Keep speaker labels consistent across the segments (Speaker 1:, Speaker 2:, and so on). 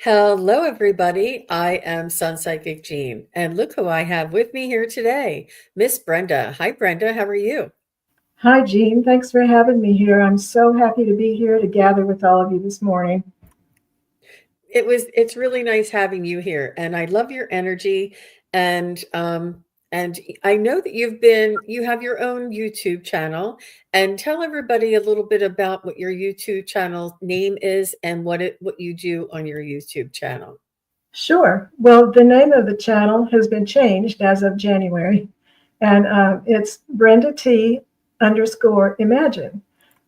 Speaker 1: Hello, everybody. I am SunPsychic Jean, and look who I have with me here today, Miss Brenda. Hi, Brenda. How are you?
Speaker 2: Hi, Jean. Thanks for having me here. I'm so happy to be here to gather with all of you this morning.
Speaker 1: It's really nice having you here, and I love your energy. And and I know that you have your own YouTube channel, and tell everybody a little bit about what your YouTube channel name is and what you do on your YouTube channel.
Speaker 2: Sure. Well, the name of the channel has been changed as of January, and it's Brenda T underscore Imagine.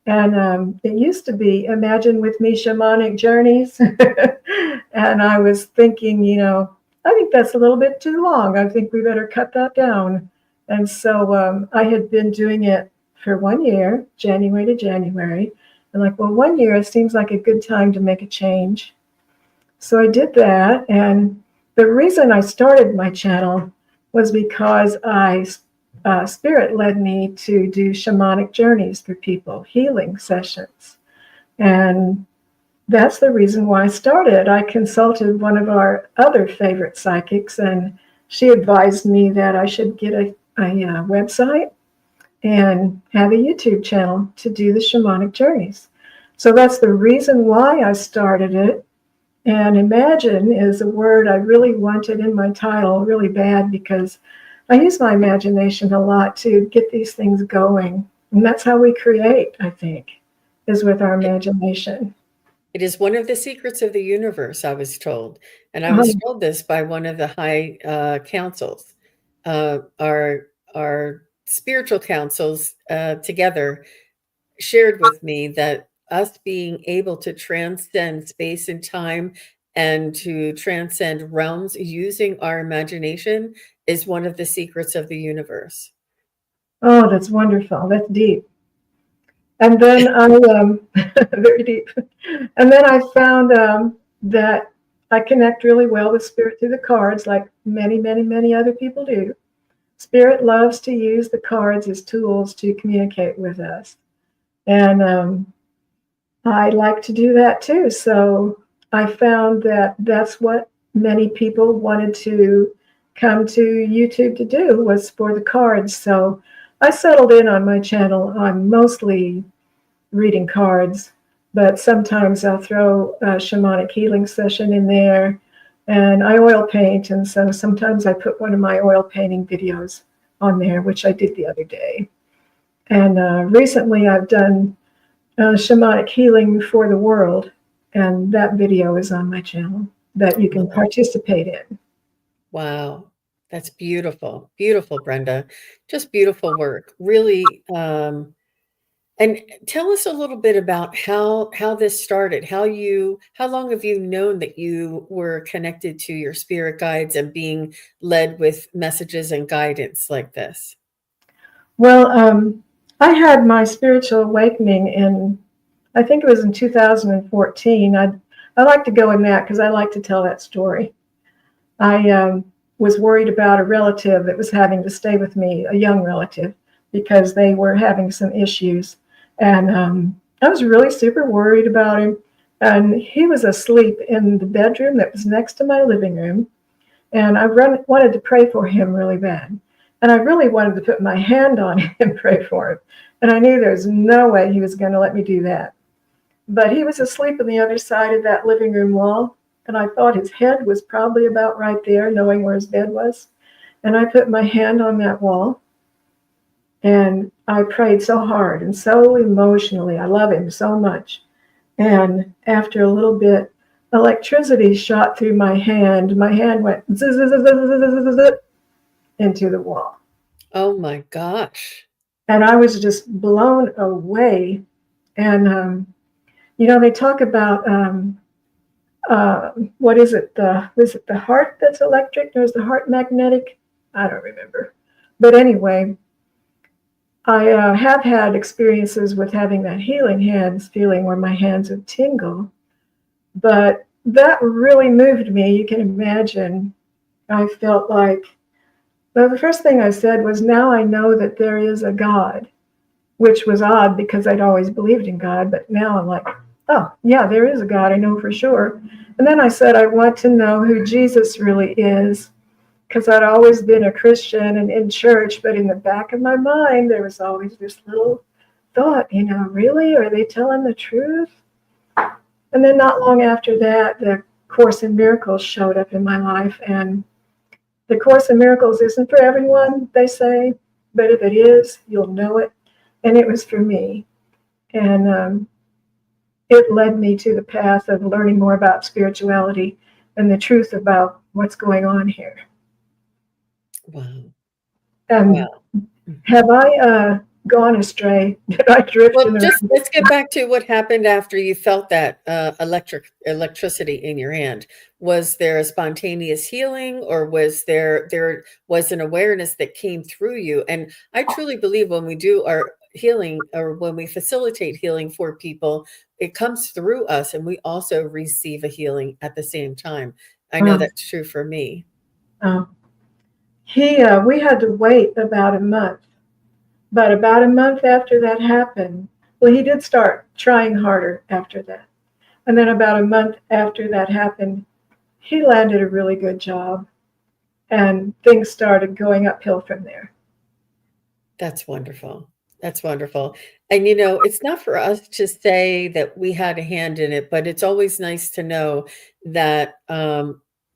Speaker 2: And it used to be Imagine with Me Shamanic Journeys. And I was thinking, I think that's a little bit too long. I think we better cut that down. And so I had been doing it for 1 year, January to January. And like, well, 1 year, it seems like a good time to make a change. So I did that. And the reason I started my channel was because Spirit led me to do shamanic journeys for people, healing sessions. And that's the reason why I started. I consulted one of our other favorite psychics, and she advised me that I should get a website and have a YouTube channel to do the shamanic journeys. So that's the reason why I started it. And imagine is a word I really wanted in my title really bad because I use my imagination a lot to get these things going. And that's how we create, I think, is with our imagination.
Speaker 1: It is one of the secrets of the universe, I was told. And I was
Speaker 2: Um,
Speaker 1: told this by one of the high councils. Our spiritual councils together shared with me that us being able to transcend space and time and to transcend realms using our imagination is one of the secrets of the universe.
Speaker 2: oh, that's wonderful. That's deep. And then very deep. And then I found that I connect really well with spirit through the cards, like many, many, many other people do. Spirit loves to use the cards as tools to communicate with us. And I like to do that too. So I found that that's what many people wanted to come to YouTube to do was for the cards. So I settled in on my channel on mostly reading cards, but sometimes I'll throw a shamanic healing session in there and I oil paint. And so sometimes I put one of my oil painting videos on there, which I did the other day. And recently I've done shamanic healing for the world, and that video is on my channel that you can participate in.
Speaker 1: Wow. That's beautiful. Beautiful, Brenda. Just beautiful work. Really, and tell us a little bit about how this started. How long have you known that you were connected to your spirit guides and being led with messages and guidance like this?
Speaker 2: Well, I had my spiritual awakening in, I think it was in 2014. I like to go in that because I like to tell that story. I was worried about a relative that was having to stay with me, a young relative, because they were having some issues. And I was really super worried about him. And he was asleep in the bedroom that was next to my living room. And wanted to pray for him really bad. And I really wanted to put my hand on him and pray for him. And I knew there was no way he was going to let me do that. But he was asleep on the other side of that living room wall. And I thought his head was probably about right there, knowing where his bed was. And I put my hand on that wall and I prayed so hard and so emotionally. I love him so much. And after a little bit, electricity shot through my hand. My hand went zzz, zzz, zzz, zzz, zzz, zzz, into the wall.
Speaker 1: Oh my gosh.
Speaker 2: And I was just blown away. And, they talk about what is it? Was it the heart that's electric? Or is the heart magnetic? I don't remember. But anyway, I have had experiences with having that healing hands feeling where my hands would tingle. But that really moved me. You can imagine. I felt like, well, the first thing I said was, now I know that there is a God, which was odd because I'd always believed in God. But now I'm like, oh, yeah, there is a God. I know for sure. And then I said, I want to know who Jesus really is, because I'd always been a Christian and in church, but in the back of my mind, there was always this little thought, really? Are they telling the truth? And then not long after that, the Course in Miracles showed up in my life. And the Course in Miracles isn't for everyone, they say, but if it is, you'll know it. And it was for me. And it led me to the path of learning more about spirituality and the truth about what's going on here.
Speaker 1: Wow.
Speaker 2: And
Speaker 1: Wow.
Speaker 2: have I gone astray? Did I drift in
Speaker 1: Well,
Speaker 2: the
Speaker 1: just
Speaker 2: right?
Speaker 1: let's get back to what happened after you felt that electricity in your hand. Was there a spontaneous healing, or was there was an awareness that came through you? And I truly believe when we do our healing, or when we facilitate healing for people, it comes through us, and we also receive a healing at the same time. I know
Speaker 2: Oh,
Speaker 1: that's true for me.
Speaker 2: oh. We had to wait about a month. But about a month after that happened, well, he did start trying harder after that. And then about a month after that happened, he landed a really good job, and things started going uphill from there.
Speaker 1: That's wonderful. That's wonderful. And it's not for us to say that we had a hand in it, but it's always nice to know that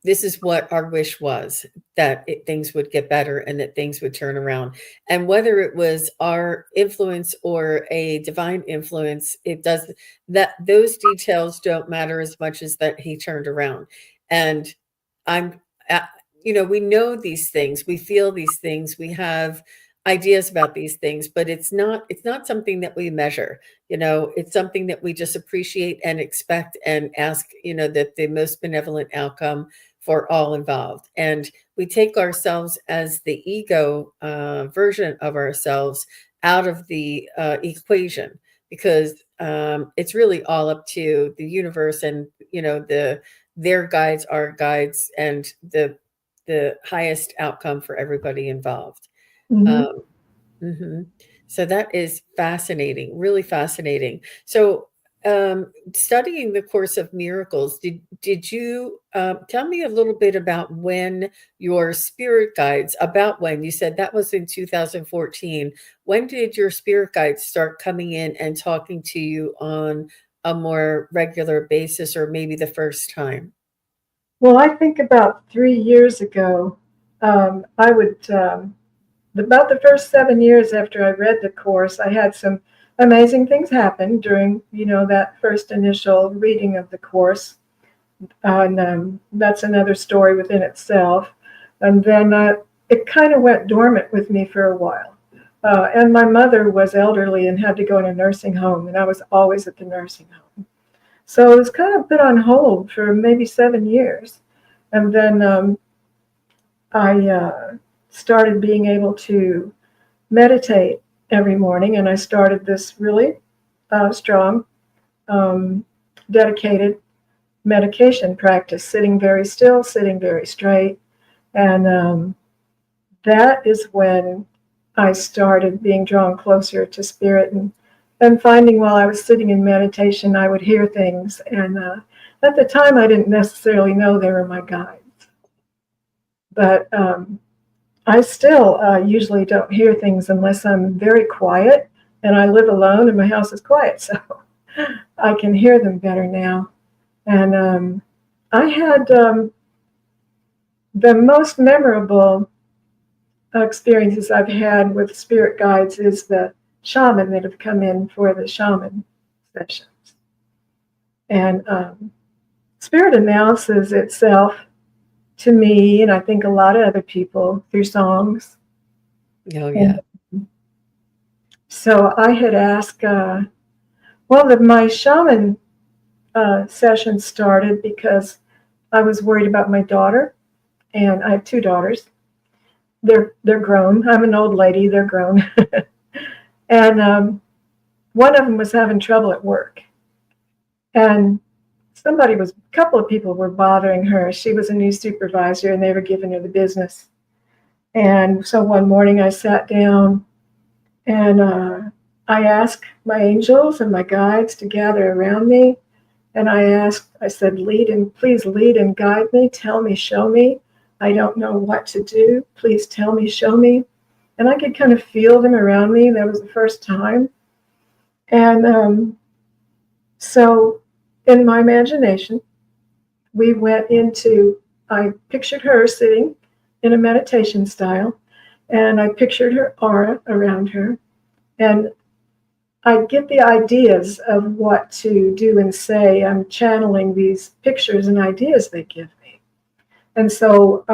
Speaker 1: this is what our wish was, that things would get better and that things would turn around. And whether it was our influence or a divine influence, it does that. Those details don't matter as much as that he turned around. And I'm, uh, we know these things, we feel these things, we have ideas about these things, but it's not something that we measure. It's something that we just appreciate and expect and ask, that the most benevolent outcome for all involved. And we take ourselves as the ego version of ourselves out of the equation, because it's really all up to the universe, and their guides, our guides, and the highest outcome for everybody involved.
Speaker 2: Mm-hmm.
Speaker 1: um, mhm. So that is fascinating, really fascinating. So, studying the Course of Miracles, did you tell me a little bit about when your spirit guides? About when you said that was in 2014. When did your spirit guides start coming in and talking to you on a more regular basis, or maybe the first time?
Speaker 2: Well, I think about 3 years ago, I would, about the first 7 years after I read the course, I had some amazing things happen during, that first initial reading of the course. And that's another story within itself. And then it kind of went dormant with me for a while. And my mother was elderly and had to go in a nursing home, and I was always at the nursing home. So it was kind of put on hold for maybe 7 years. And then I started being able to meditate every morning, and I started this really strong, um, dedicated medication practice, sitting very still, sitting very straight. And that is when I started being drawn closer to spirit, and finding while I was sitting in meditation, I would hear things. And at the time, I didn't necessarily know they were my guides. But I still usually don't hear things unless I'm very quiet, and I live alone and my house is quiet, so I can hear them better now. And I had the most memorable experiences I've had with spirit guides is the shaman that have come in for the shaman sessions. And spirit announces itself to me, and I think a lot of other people, through songs.
Speaker 1: Oh,
Speaker 2: And
Speaker 1: yeah.
Speaker 2: so I had asked, my shaman session started because I was worried about my daughter, and I have two daughters. They're grown. I'm an old lady. They're grown, and one of them was having trouble at work, and a couple of people were bothering her. She was a new supervisor, and they were giving her the business. And so one morning I sat down, and I asked my angels and my guides to gather around me, And I said, lead and please lead and guide me. Tell me, show me. I don't know what to do. Please tell me, show me. And I could kind of feel them around me. That was the first time. And so in my imagination, we went into, I pictured her sitting in a meditation style, and I pictured her aura around her. And I get the ideas of what to do and say. I'm channeling these pictures and ideas they give me. And so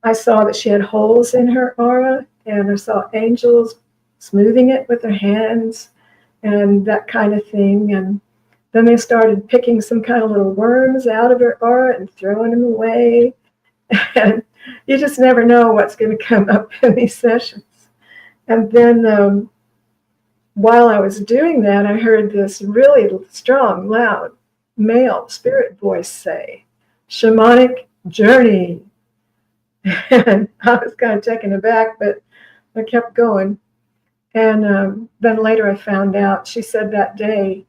Speaker 2: I saw that she had holes in her aura, and I saw angels smoothing it with their hands and that kind of thing. And then they started picking some kind of little worms out of her aura and throwing them away. And you just never know what's going to come up in these sessions. And then while I was doing that, I heard this really strong, loud male spirit voice say, "Shamanic journey." And I was kind of taken aback, but I kept going. And then later I found out, she said that day,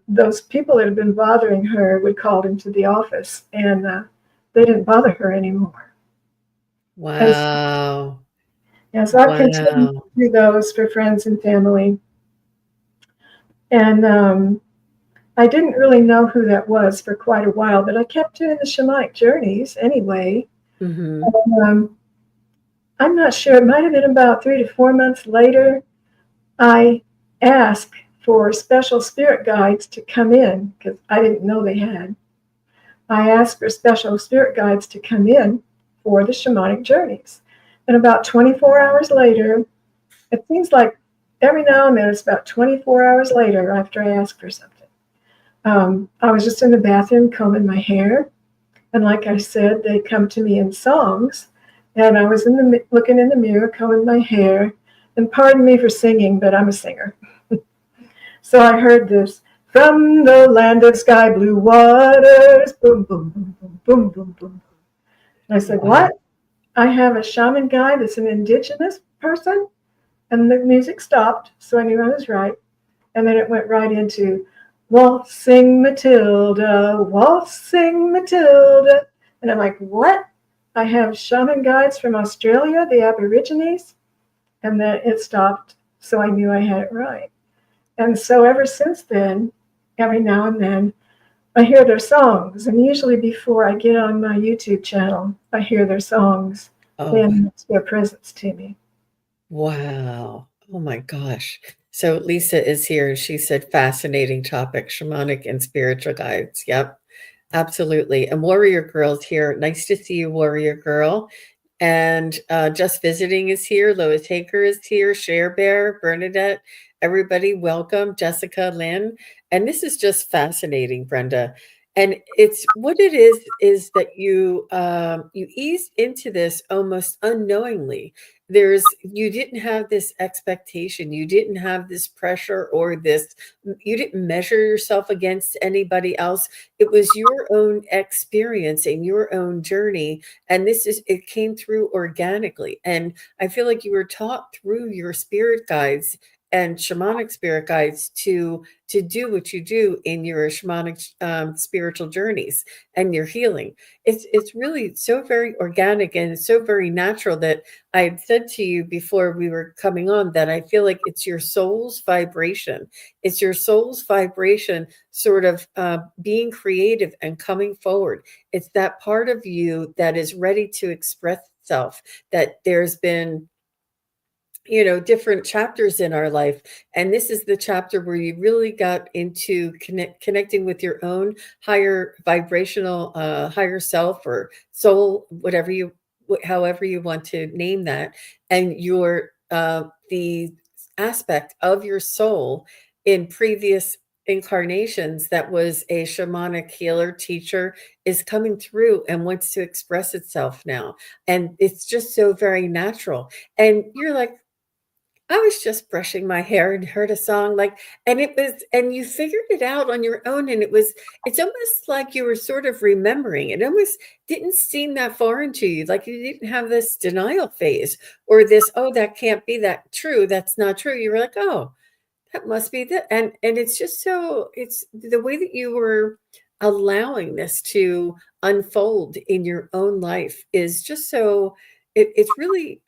Speaker 2: those people that had been bothering her would call into the office, and they didn't bother her anymore. And so,
Speaker 1: Wow.
Speaker 2: yeah, so I've continued
Speaker 1: Wow.
Speaker 2: to do those for friends and family. And I didn't really know who that was for quite a while, but I kept doing the shamanic journeys anyway.
Speaker 1: Mm-hmm.
Speaker 2: And, I'm not sure, it might have been about 3 to 4 months later, I asked for special spirit guides to come in because I didn't know they had. I asked for special spirit guides to come in for the shamanic journeys. And about 24 hours later, it seems like every now and then it's about 24 hours later after I ask for something. I was just in the bathroom combing my hair. And like I said, they come to me in songs. And I was looking in the mirror, combing my hair. And pardon me for singing, but I'm a singer. So I heard this from the land of sky blue waters, boom, boom, boom, boom, boom, boom, boom. And I said,
Speaker 1: Wow.
Speaker 2: what? I have a shaman guy that's an indigenous person? And the music stopped, so I knew I was right. And then it went right into waltzing Matilda, waltzing Matilda. And I'm like, what? I have shaman guides from Australia, the Aborigines. And then it stopped, so I knew I had it right. And so ever since then, every now and then, I hear their songs. And usually before I get on my YouTube channel, I hear their songs. They
Speaker 1: Oh,
Speaker 2: announce their presence to me.
Speaker 1: wow. Oh my gosh. So Lisa is here and she said fascinating topic, shamanic and spiritual guides. Yep, absolutely. And Warrior Girl's here. Nice to see you, Warrior Girl. And Just Visiting is here. Lois Haker is here. Share Bear, Bernadette, everybody, welcome. Jessica, Lynn. And this is just fascinating, Brenda. And it's what it is that you eased into this almost unknowingly. You didn't have this expectation, you didn't have this pressure or this, you didn't measure yourself against anybody else. It was your own experience and your own journey, and it came through organically. And I feel like you were taught through your spirit guides and shamanic spirit guides to do what you do in your shamanic spiritual journeys and your healing. It's really so very organic and it's so very natural that I had said to you before we were coming on that I feel like it's your soul's vibration. It's your soul's vibration sort of being creative and coming forward. It's that part of you that is ready to express itself, that there's been different chapters in our life, and this is the chapter where you really got into connecting with your own higher vibrational higher self or soul, however you want to name that, and your the aspect of your soul in previous incarnations that was a shamanic healer teacher is coming through and wants to express itself now, and it's just so very natural. And you're like, I was just brushing my hair and heard a song and you figured it out on your own. And it's almost like you were sort of remembering. It almost didn't seem that foreign to you. Like you didn't have this denial phase or this, oh, that can't be that true. That's not true. You were like, oh, That must be the and it's just so it's the way that you were allowing this to unfold in your own life is just so it's really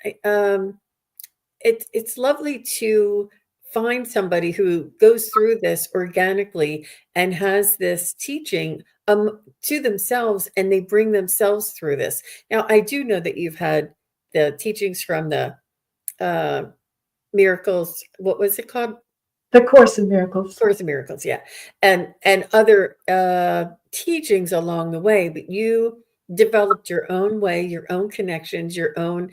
Speaker 1: it's lovely to find somebody who goes through this organically and has this teaching to themselves and they bring themselves through this. Now, I do know that you've had the teachings from the uh, miracles. What was it called?
Speaker 2: The Course in Miracles.
Speaker 1: Course of Miracles, yeah, and other teachings along the way, but you developed your own way, your own connections, your own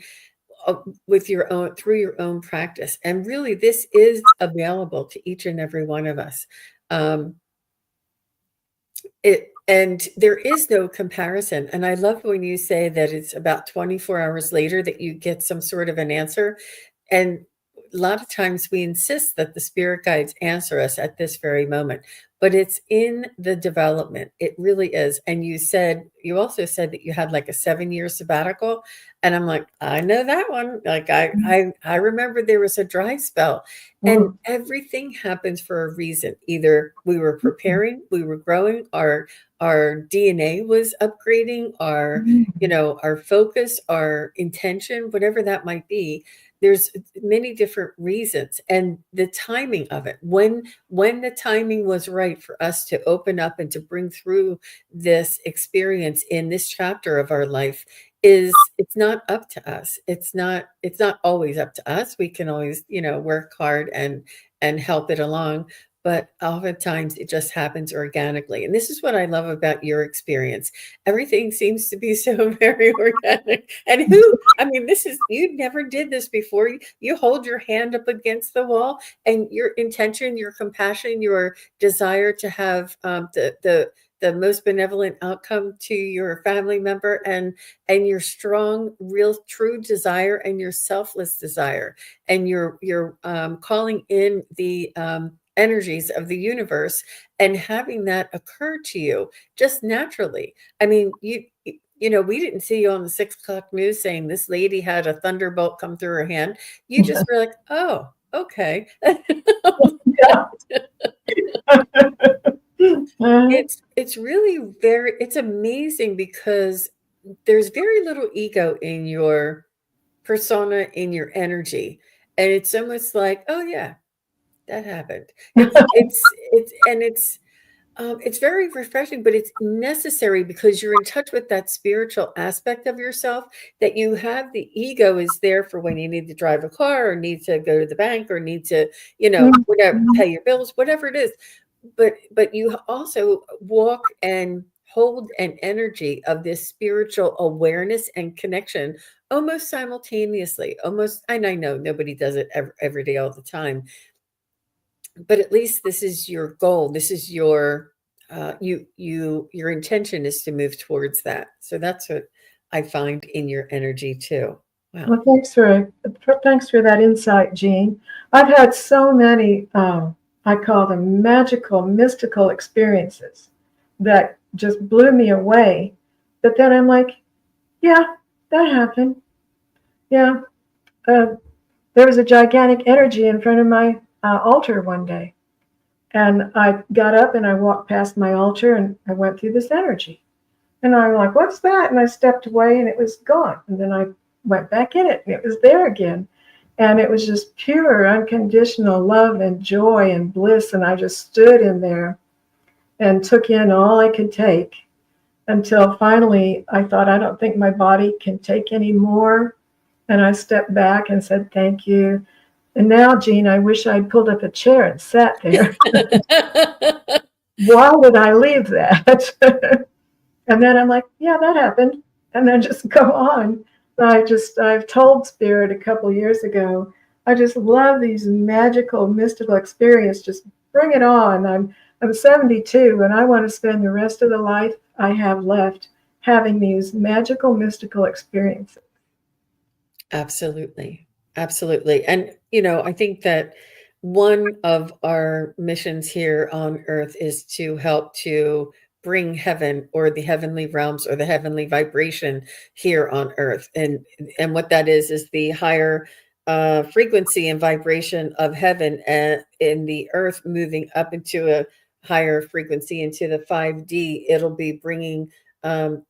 Speaker 1: uh, with your own through your own practice, and really, this is available to each and every one of us. Um, it and there is no comparison. And I love when you say that it's about 24 hours later that you get some sort of an answer. And a lot of times we insist that the spirit guides answer us at this very moment, but it's in the development. It really is. And you also said that you had like a 7 year sabbatical. And I'm like, I know that one. Like I remember there was a dry spell and
Speaker 2: Mm.
Speaker 1: everything happens for a reason. Either we were preparing, we were growing, our DNA was upgrading,
Speaker 2: Mm.
Speaker 1: our focus, our intention, whatever that might be. There's many different reasons and the timing of it. When the timing was right for us to open up and to bring through this experience in this chapter of our life is it's not up to us. It's not always up to us. We can always, work hard and help it along, but oftentimes it just happens organically. And this is what I love about your experience. Everything seems to be so very organic. And I mean, you never did this before. You hold your hand up against the wall and your intention, your compassion, your desire to have the most benevolent outcome to your family member and your strong, real, true desire and your selfless desire and your calling in the energies of the universe and having that occur to you just naturally. I mean, we didn't see you on the 6 o'clock news saying this lady had a thunderbolt come through her hand. You just were like, oh, okay.
Speaker 2: Yeah. Uh,
Speaker 1: It's really it's amazing because there's very little ego in your persona, in your energy. And it's almost like, oh yeah, that happened. It's very refreshing, but it's necessary because you're in touch with that spiritual aspect of yourself that you have. The ego is there for when you need to drive a car or need to go to the bank or need to, whatever,
Speaker 2: Mhm.
Speaker 1: pay your bills, whatever it is. But you also walk and hold an energy of this spiritual awareness and connection almost simultaneously, almost, and I know nobody does it every day all the time, but at least this is your goal. This is your intention is to move towards that. So that's what I find in your energy too. Wow.
Speaker 2: Well, thanks for that insight, Jean. I've had so many, I call them magical, mystical experiences that just blew me away. But then I'm like, yeah, that happened. Yeah, uh, there was a gigantic energy in front of my altar one day, and I got up and I walked past my altar and I went through this energy. And I'm like, what's that? And I stepped away and it was gone. And then I went back in it and it was there again. And it was just pure, unconditional love and joy and bliss. And I just stood in there and took in all I could take until finally I thought, I don't think my body can take any more. And I stepped back and said, thank you. And now, Jean, I wish I'd pulled up a chair and sat there. Why would I leave that? And then I'm like, yeah, that happened. And then just go on. I've told Spirit a couple of years ago, I just love these magical, mystical experiences. Just bring it on. I'm 72 and I want to spend the rest of the life I have left having these magical, mystical experiences.
Speaker 1: Absolutely. Absolutely. And, I think that one of our missions here on earth is to help to bring heaven or the heavenly realms or the heavenly vibration here on earth. And what that is the higher frequency and vibration of heaven and in the earth moving up into a higher frequency into the 5D, it'll be bringing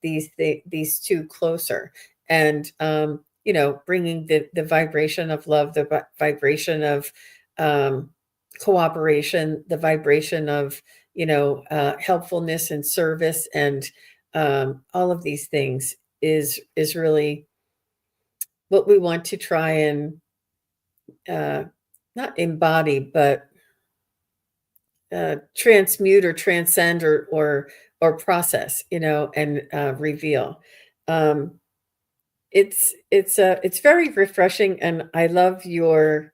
Speaker 1: these two closer and bringing the vibration of love, the vibration of um, cooperation, the vibration of helpfulness and service and all of these things is really what we want to try and uh, not embody, but transmute or transcend or process, and reveal. Um, it's very refreshing, and I love your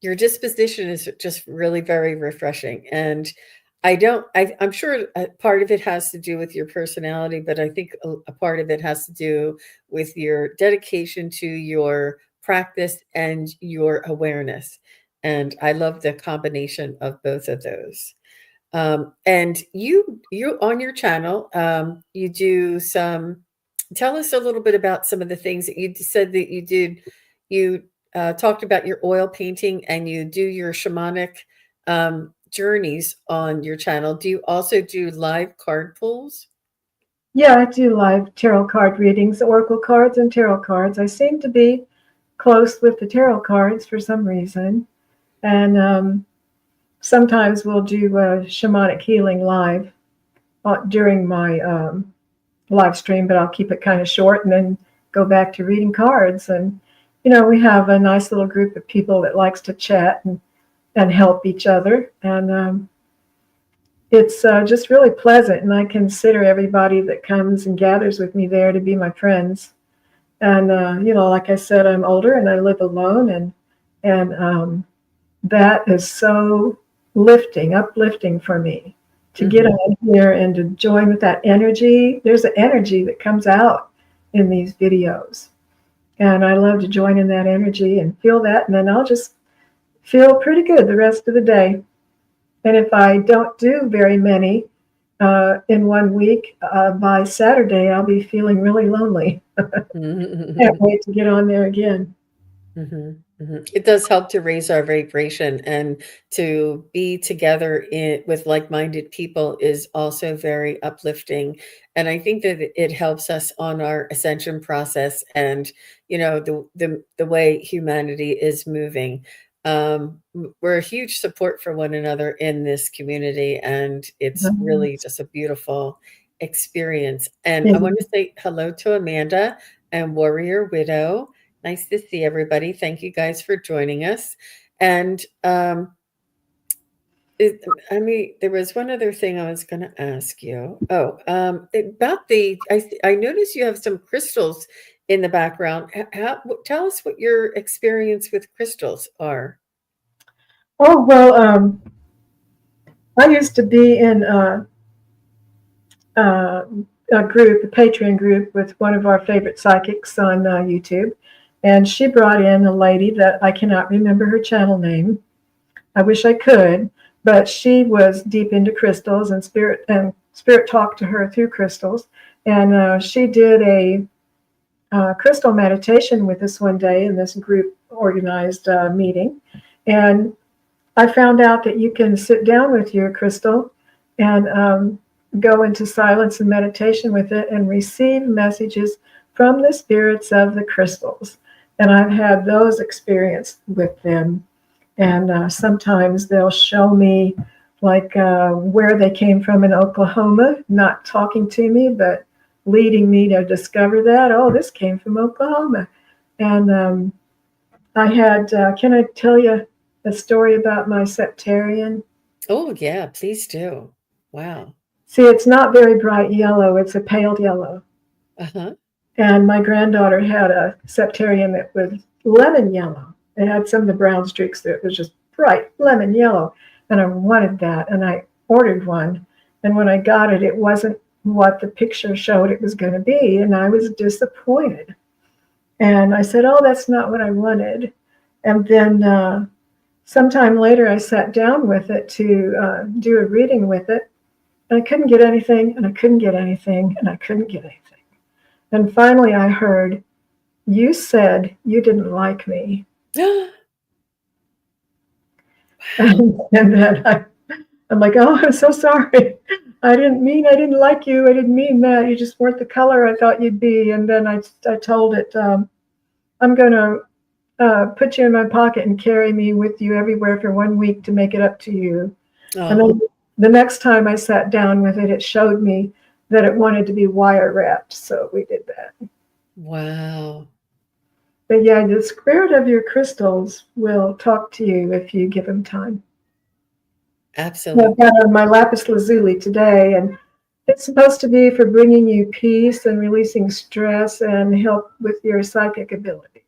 Speaker 1: disposition is just really very refreshing. And I'm sure a part of it has to do with your personality, but I think a part of it has to do with your dedication to your practice and your awareness. And I love the combination of both of those. And you on your channel, you do some. Tell us a little bit about some of the things that you said that you did. You talked about your oil painting, and you do your shamanic journeys on your channel. Do you also do live card pulls?
Speaker 2: Yeah, I do live tarot card readings, oracle cards and tarot cards. I seem to be close with the tarot cards for some reason. And sometimes we'll do shamanic healing live during my live stream, but I'll keep it kind of short and then go back to reading cards. And, we have a nice little group of people that likes to chat and help each other. And it's just really pleasant. And I consider everybody that comes and gathers with me there to be my friends. And, like I said, I'm older and I live alone. And that is so uplifting for me to get on here and to join with that energy. There's an energy that comes out in these videos. And I love to join in that energy and feel that. And then I'll just feel pretty good the rest of the day. And if I don't do very many in 1 week, by Saturday, I'll be feeling really lonely. Can't wait to get on there again.
Speaker 1: It does help to raise our vibration, and to be together with like-minded people is also very uplifting. And I think that it helps us on our ascension process, and the way humanity is moving. We're a huge support for one another in this community, and it's really just a beautiful experience. And I want to say hello to Amanda and Warrior Widow. Nice to see everybody. Thank you guys for joining us. And there was one other thing I was going to ask you. Oh, about I noticed you have some crystals in the background. Tell us what your experience with crystals are.
Speaker 2: Oh, well, I used to be in a group, a Patreon group with one of our favorite psychics on YouTube. And she brought in a lady that I cannot remember her channel name. I wish I could, but she was deep into crystals, and spirit talked to her through crystals. And she did a crystal meditation with us one day in this group organized meeting. And I found out that you can sit down with your crystal and go into silence and meditation with it and receive messages from the spirits of the crystals. And I've had those experiences with them. And sometimes they'll show me where they came from in Oklahoma, not talking to me, but leading me to discover that, oh, this came from Oklahoma. And I had, can I tell you a story about my septarian?
Speaker 1: Oh, yeah, please do. Wow.
Speaker 2: See, it's not very bright yellow. It's a pale yellow.
Speaker 1: Uh-huh.
Speaker 2: And my granddaughter had a septarian that was lemon yellow. It had some of the brown streaks there. It was just bright lemon yellow. And I wanted that. And I ordered one. And when I got it, it wasn't what the picture showed it was going to be. And I was disappointed. And I said, oh, that's not what I wanted. And then sometime later, I sat down with it to do a reading with it. And I couldn't get anything, and I couldn't get anything, and I couldn't get anything. And finally, I heard, you said you didn't like me. And then I'm like, oh, I'm so sorry. I didn't like you. I didn't mean that. You just weren't the color I thought you'd be. And then I told it, I'm going to put you in my pocket and carry me with you everywhere for 1 week to make it up to you. And
Speaker 1: Oh,
Speaker 2: then the next time I sat down with it, it showed me that it wanted to be wire wrapped. So we did that.
Speaker 1: wow.
Speaker 2: But yeah, the spirit of your crystals will talk to you if you give them time. I've
Speaker 1: Absolutely.
Speaker 2: got my lapis lazuli today, and it's supposed to be for bringing you peace and releasing stress and help with your psychic ability.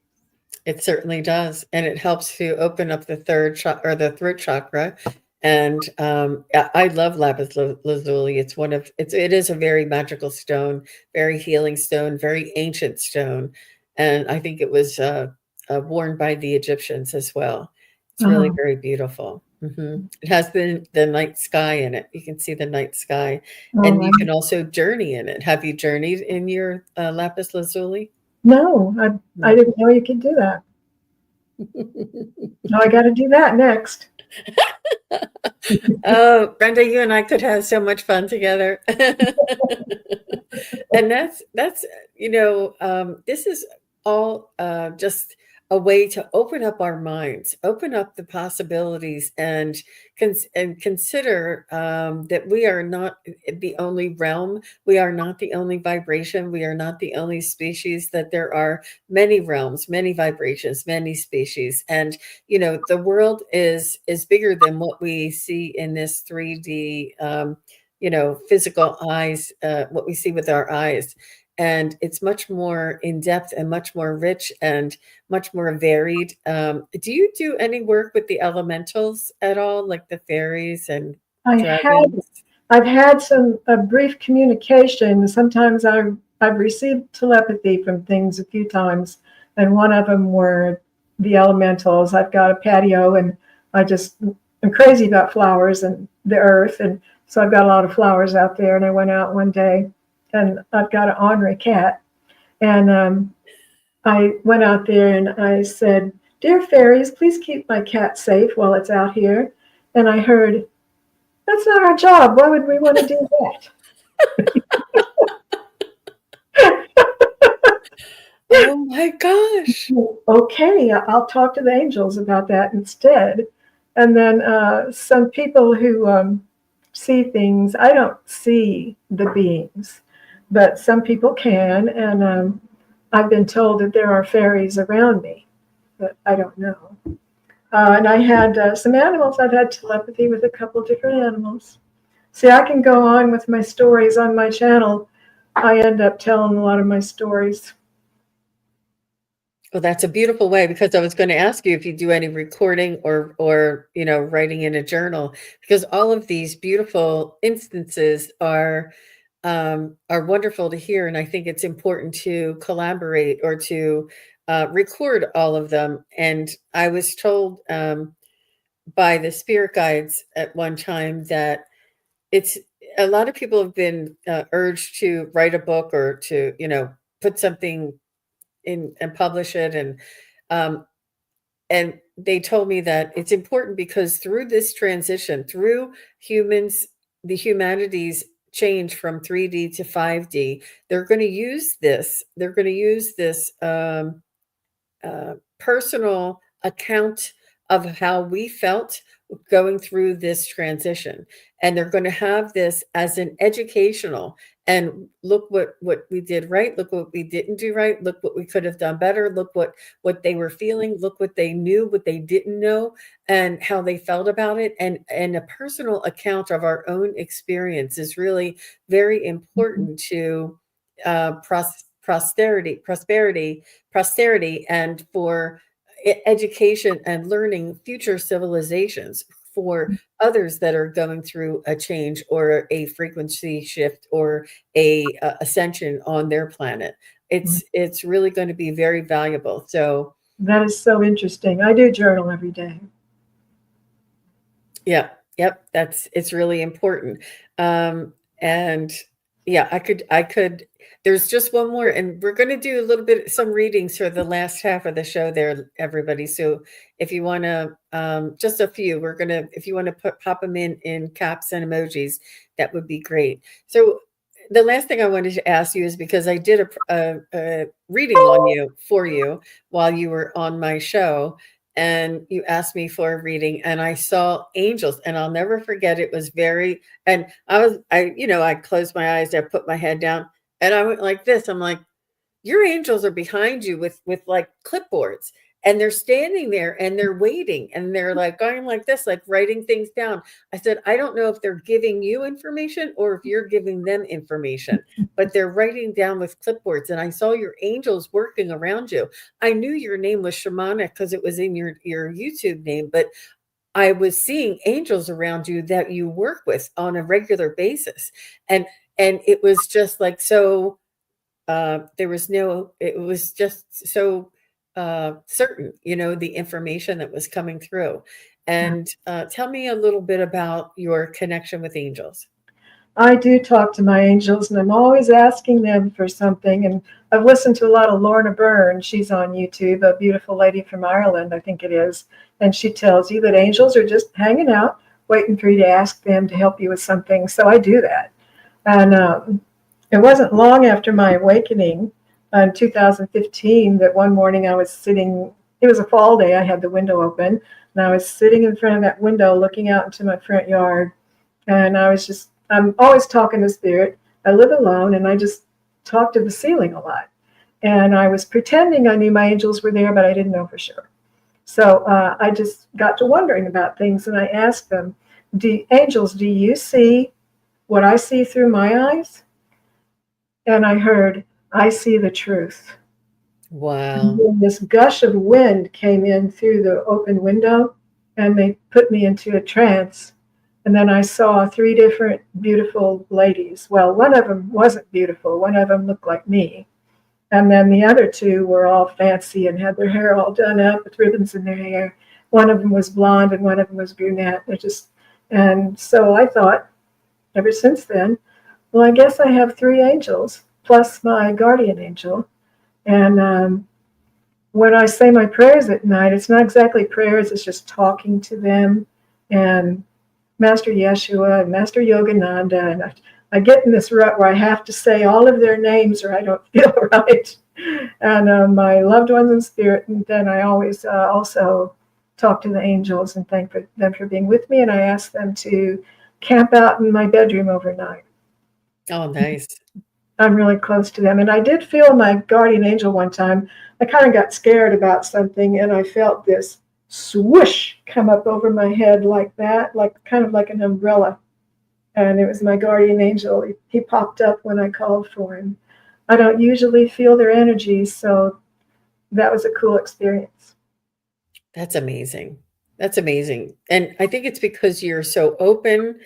Speaker 1: It certainly does, and it helps to open up the third chakra or the throat chakra. And I love lapis lazuli. It's one of it is a very magical stone, very healing stone, very ancient stone, and I think it was worn by the Egyptians as well. It's really
Speaker 2: Oh,
Speaker 1: very beautiful. It has the night sky in it. You can see the night sky, and
Speaker 2: oh,
Speaker 1: you can also journey in it. Have you journeyed in your lapis lazuli?
Speaker 2: no, I
Speaker 1: No.
Speaker 2: didn't know you could do that. No, I got to do that next.
Speaker 1: Oh, Brenda, you and I could have so much fun together. And that's this is all just a way to open up our minds, open up the possibilities, and consider that we are not the only realm, we are not the only vibration, we are not the only species. That there are many realms, many vibrations, many species, and the world is bigger than what we see in this 3D physical eyes, what we see with our eyes. And it's much more in depth and much more rich and much more varied. Do you do any work with the elementals at all, like the fairies and
Speaker 2: I had
Speaker 1: dragons?
Speaker 2: I've had some a brief communication. Sometimes I've received telepathy from things a few times, and one of them were the elementals. I've got a patio, and I'm crazy about flowers and the earth, and so I've got a lot of flowers out there. And I went out one day, and I've got an ornery cat, and I went out there and I said, "Dear fairies, please keep my cat safe while it's out here." And I heard, "That's not our job. Why would we want to do that?"
Speaker 1: Oh my gosh.
Speaker 2: Okay, I'll talk to the angels about that instead. And then some people who see things, I don't see the beings, but some people can. And I've been told that there are fairies around me, but I don't know. And I had some animals. I've had telepathy with a couple different animals. See, I can go on with my stories on my channel. I end up telling a lot of my stories.
Speaker 1: Well, that's a beautiful way, because I was going to ask you if you do any recording or writing in a journal, because all of these beautiful instances are wonderful to hear, and I think it's important to collaborate or to record all of them. And I was told by the spirit guides at one time that it's a lot of people have been urged to write a book or to put something in and publish it, um, and they told me that it's important because through this transition, through the humanity's change from 3D to 5D, they're going to use this personal account of how we felt going through this transition, and they're going to have this as an educational, and look what we did right, look what we didn't do right, look what we could have done better, look what they were feeling, look what they knew, what they didn't know, and how they felt about it. And a personal account of our own experience is really very important to posterity, and for education and learning future civilizations, for others that are going through a change or a frequency shift or a ascension on their planet. It's really going to be very valuable. So
Speaker 2: That is so interesting. I do journal every day.
Speaker 1: yeah, yep, it's really important. And Yeah, I could there's just one more, and we're gonna do a little bit some readings for the last half of the show there, everybody. So if you wanna, just a few, we're gonna if you wanna pop them in caps and emojis, that would be great. So the last thing I wanted to ask you is because I did a reading on you for you while you were on my show, and you asked me for a reading, and I saw angels, and I'll never forget. It was very and I closed my eyes, I put my head down, and I went like this. I'm like, your angels are behind you with like clipboards, and they're standing there and they're waiting and they're like going like this, like writing things down. I said, I don't know if they're giving you information or if you're giving them information, but they're writing down with clipboards. And I saw your angels working around you. I knew your name was shamanic because it was in your YouTube name, but I was seeing angels around you that you work with on a regular basis. And and it was just like so there was no it was just so certain, the information that was coming through. And tell me a little bit about your connection with angels.
Speaker 2: I do talk to my angels, and I'm always asking them for something. And I've listened to a lot of Lorna Byrne. She's on YouTube, a beautiful lady from Ireland, I think it is. And she tells you that angels are just hanging out, waiting for you to ask them to help you with something. So I do that. And it wasn't long after my awakening in 2015 that one morning I was sitting, it was a fall day, I had the window open, and I was sitting in front of that window looking out into my front yard. And I'm always talking to spirit. I live alone and I just talk to the ceiling a lot. And I was pretending I knew my angels were there, but I didn't know for sure. So I just got to wondering about things, and I asked them, angels, do you see what I see through my eyes? And I heard, I see the truth. And
Speaker 1: Wow.
Speaker 2: then this gush of wind came in through the open window, and they put me into a trance. And then I saw three different beautiful ladies. Well, one of them wasn't beautiful. One of them looked like me. And then the other two were all fancy and had their hair all done up with ribbons in their hair. One of them was blonde and one of them was brunette. And so I thought, ever since then, well, I guess I have three angels plus my guardian angel. And when I say my prayers at night, it's not exactly prayers, it's just talking to them and Master Yeshua and Master Yogananda. And I get in this rut where I have to say all of their names or I don't feel right. And my loved ones in spirit. And then I always also talk to the angels and thank them for being with me. And I ask them to camp out in my bedroom overnight.
Speaker 1: Oh, nice.
Speaker 2: I'm really close to them. And I did feel my guardian angel one time. I kind of got scared about something and I felt this swoosh come up over my head like that, like kind of like an umbrella. And it was my guardian angel. He popped up when I called for him. I don't usually feel their energies, so that was a cool experience.
Speaker 1: That's amazing. That's amazing. And I think it's because you're so open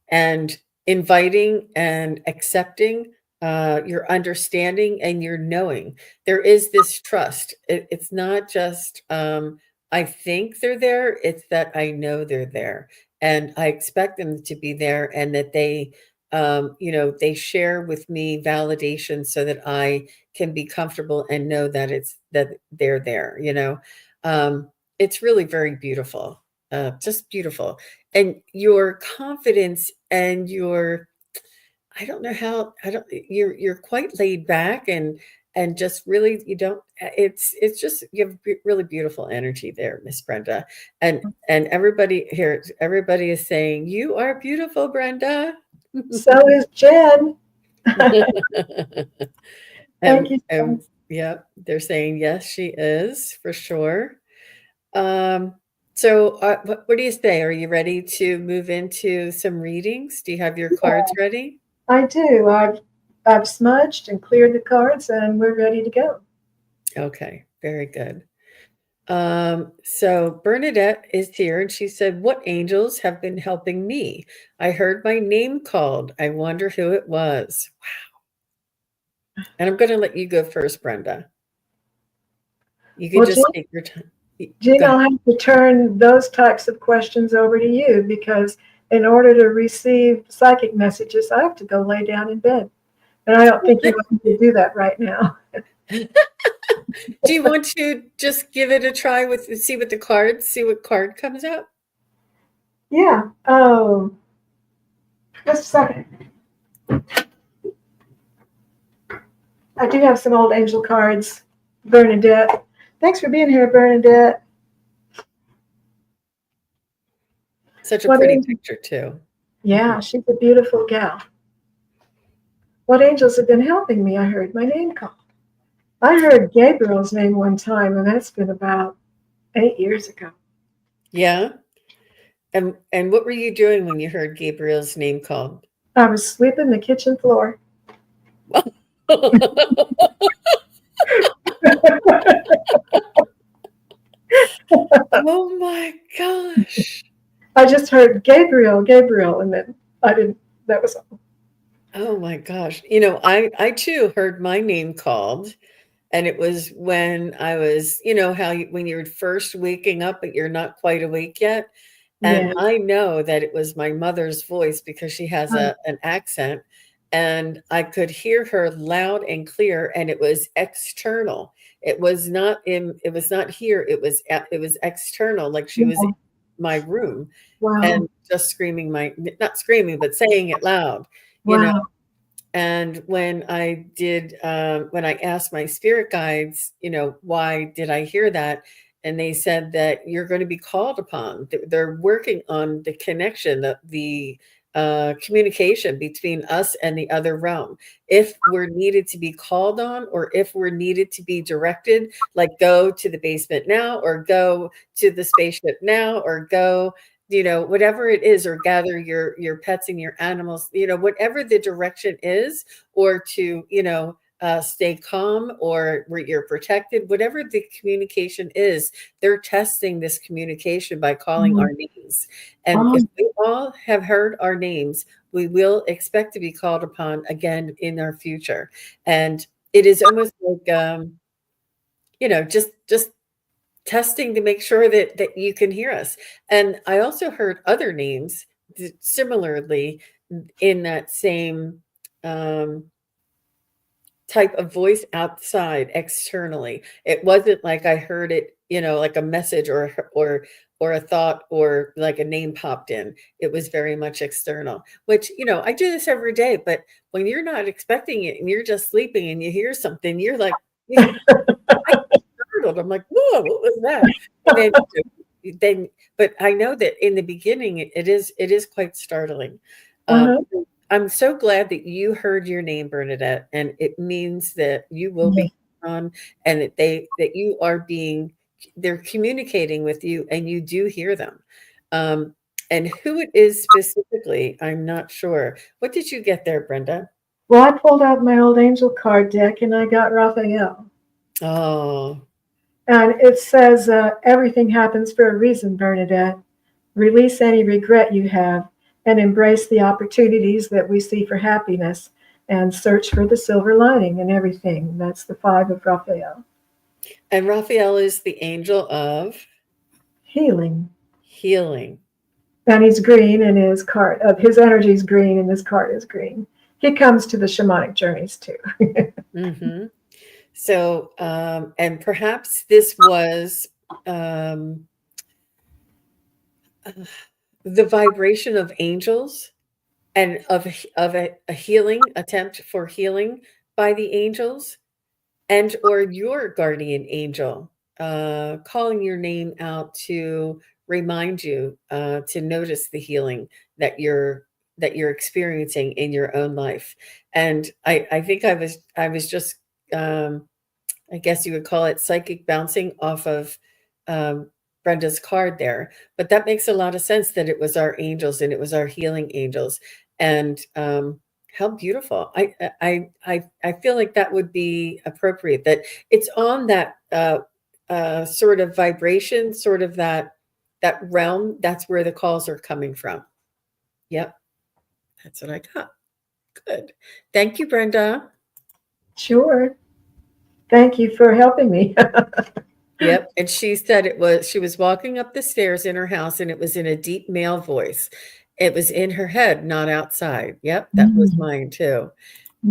Speaker 1: and inviting and accepting, your understanding and your knowing. There is this trust. It's not just, I think they're there, it's that I know they're there. And I expect them to be there and that they share with me validation so that I can be comfortable and know that that they're there. Um, it's really very beautiful, just beautiful. And your confidence and your I don't know how I don't you're quite laid back and just really you don't it's just you have really beautiful energy there, Miss Brenda. And everybody is saying, "You are beautiful, Brenda."
Speaker 2: So is Jen. Thank you.
Speaker 1: Yeah, they're saying, "Yes, she is, for sure." Um, so, what do you say? Are you ready to move into some readings? Do you have your cards ready?
Speaker 2: I do. I've smudged and cleared the cards, and we're ready to go.
Speaker 1: Okay, very good. So Bernadette is here and she said, "What angels have been helping me? I heard my name called. I wonder who it was." And I'm going to let you go first, Brenda. You can
Speaker 2: Well,
Speaker 1: just take your time.
Speaker 2: Jean,
Speaker 1: Go ahead.
Speaker 2: I'll have to turn those types of questions over to you because in order to receive psychic messages, I have to go lay down in bed. And I don't think you want me to do that right now.
Speaker 1: Do you want to just give it a try with see what card comes up?
Speaker 2: Yeah. Oh, just a second. I do have some old angel cards. Bernadette. Thanks for being here, Bernadette.
Speaker 1: Such a
Speaker 2: What
Speaker 1: pretty
Speaker 2: angel?
Speaker 1: picture too.
Speaker 2: Yeah, she's a beautiful gal. What angels have been helping me? I heard my name called. I heard Gabriel's name one time, and that's been about 8 years ago.
Speaker 1: Yeah. And what were you doing when you heard Gabriel's name called?
Speaker 2: I was sweeping the kitchen floor.
Speaker 1: Oh my gosh.
Speaker 2: I just heard Gabriel, Gabriel, and then I didn't. That was all.
Speaker 1: Oh my gosh. You know, I too heard my name called, and it was when I was, you know, when you're first waking up but you're not quite awake yet. And
Speaker 2: Yeah.
Speaker 1: I know that it was my mother's voice because she has an accent, and I could hear her loud and clear, and it was external. It was not here, it was external, like she was in
Speaker 2: Yeah.
Speaker 1: my room
Speaker 2: Wow.
Speaker 1: and just screaming not screaming, but saying it loud, you know.
Speaker 2: Wow.
Speaker 1: And when I asked my spirit guides, you know, why did I hear that? And they said that you're going to be called upon. They're working on the connection, the communication between us and the other realm. If we're needed to be called on, or if we're needed to be directed, like go to the basement now, or go to the spaceship now, or go, you know, whatever it is, or gather your pets and your animals, you know, whatever the direction is, or to, you know, stay calm, or where you're protected, whatever the communication is, they're testing this communication by calling
Speaker 2: Mhm.
Speaker 1: our names. And if
Speaker 2: Oh,
Speaker 1: we all have heard our names, we will expect to be called upon again in our future. And it is almost like, you know, just testing to make sure that you can hear us. And I also heard other names similarly in that same um, type of voice outside externally. It wasn't like I heard it, you know, like a message, or a thought, or like a name popped in. It was very much external, which, you know, I do this every day, but when you're not expecting it and you're just sleeping and you hear something, you're like, I get startled. I'm like, "Whoa, what was that?" And then but I know that in the beginning, it is quite startling.
Speaker 2: uh-huh.
Speaker 1: So I'm so glad that you heard your name, Bernadette, and it means that you will
Speaker 2: Yeah.
Speaker 1: be on, and that you are being they're communicating with you, and you do hear them. Um, and who it is specifically, I'm not sure. What did you get there, Brenda?
Speaker 2: Well, I pulled out my old angel card deck and I got Raphael.
Speaker 1: Oh,
Speaker 2: And it says, everything happens for a reason, Bernadette. Release any regret you have and embrace the opportunities that we see for happiness and search for the silver lining in everything. That's the five of Raphael.
Speaker 1: and Raphael is the angel of
Speaker 2: Healing.
Speaker 1: healing.
Speaker 2: And he's green and his energy is green and his card is green. He comes to the shamanic journeys too.
Speaker 1: Mhm. So, and perhaps this was um, uh, the vibration of angels, and of a healing attempt for healing by the angels, and or your guardian angel calling your name out to remind you to notice the healing that you're experiencing in your own life. And I think I was just um, I guess you would call it psychic bouncing off of um, Brenda's card there. But that makes a lot of sense that it was our angels and it was our healing angels. And how beautiful! I feel like that would be appropriate. That it's on that sort of vibration, sort of that realm. That's where the calls are coming from. Yep, that's what I got. Good. Thank you, Brenda.
Speaker 2: Sure. Thank you for helping me.
Speaker 1: Yep, and she said she was walking up the stairs in her house, and it was in a deep male voice. It was in her head, not outside. Yep, that was
Speaker 2: Mm,
Speaker 1: mine too.